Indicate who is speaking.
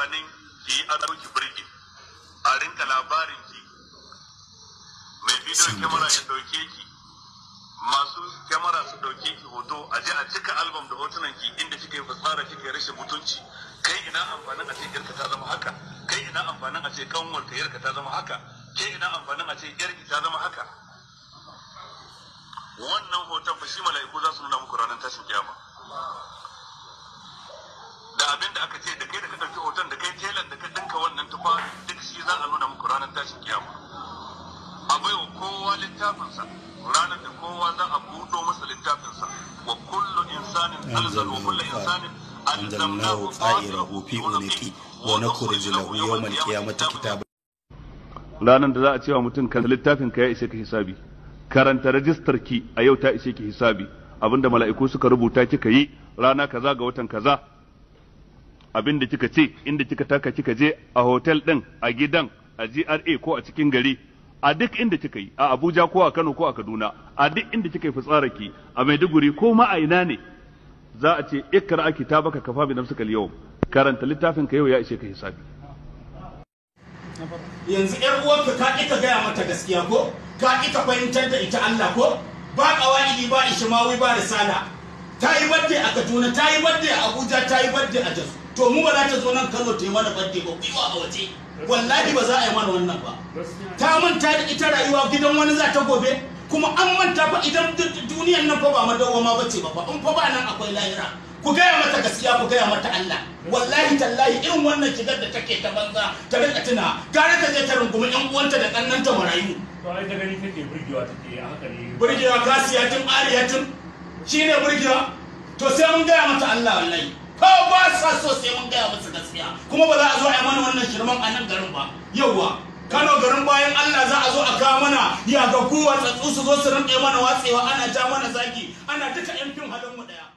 Speaker 1: amfanin ki yi ado ki burge a rinka labarin ki mai bidiyon kyamara ya dauke ki masu kyamara su dauke ki hoto a je a cika album da hotunan ki inda kika yi fasara kika yi rashin mutunci. Kai ina amfanin a ce yarka ta zama haka, kai ina amfanin a ce kanwarka yarka ta zama haka, ke ina amfanin a ce yarki ta zama haka. Wannan hoton fa shi mala'iku za su nuna muku ranar tashin kiyama. Da abin da aka ce da kai da ka ɗauki hoton da kai telan da ka dinka wannan tufa duk shi za a nuna muku ranar tashin kiyama. A baiwa kowa littafinsa ranar da kowa za a buɗo masa littafinsa wa kullu insanin alzalu wa kullu insanin alzamnahu ta'irahu fi unqi wa nakhrij lahu yawm al-qiyamati kitaba. Ranar da za a cewa mutum kan littafin ka ya ishe ka hisabi, karanta rajistar ki a yau ta ishe ki hisabi, abinda mala'iku suka rubuta kika yi rana kaza ga watan kaza, abinda kika ce, inda kika taka kika je a hotel din, a gidan, a GRA ko a cikin gari, a duk inda kika yi, a Abuja ko a Kano ko a Kaduna, a duk inda kika yi fitsararki, a Maiduguri ko ma a ina ne, za a ce ikra kitabaka kafa bi nafsika al-yawm, karanta littafin ka yau ya ishe ka hisabi.
Speaker 2: Yanzu ƴar uwarka ka ƙi ka gaya mata gaskiya ko ka ƙi ka fahimtar da ita Allah ko ba ƙawa'idi ba ishmawi ba risala, ta yi birthday a Kaduna, ta yi birthday a Abuja, ta yi birthday a Jos, to mu ba za ta zo nan Kano ta yi mana birthday ba, kuiwa a waje wallahi ba za a yi mana wannan ba. Ta manta da ita rayuwa gidan wani za ta gobe, kuma an manta fa idan duniyan nan fa ba madawwama bace ba fa, in fa ba nan akwai lahira. Ku gaya mata gaskiya, ku gaya mata Allah, wallahi tallahi irin wannan shigar da take ta banza ta rika tuna gare ta je ta rungumi ƴan uwanta da kannanta marayu.
Speaker 3: To ai ta gani take burgewa take haka ne.
Speaker 2: Burgewa kasiyatin ariyatin shine burgewa. To sai mun gaya mata Allah wallahi. Ko ba sa so sai mun gaya masa gaskiya. Kuma ba za a zo a yi mana wannan shirman a nan garin ba. Yawwa Kano garin bayan Allah za a zo a kawo mana ya ga kowa tsatsu su zo su rinƙe mana watsewa, ana ja mana zaki, ana duka ƴan fim halin mu daya.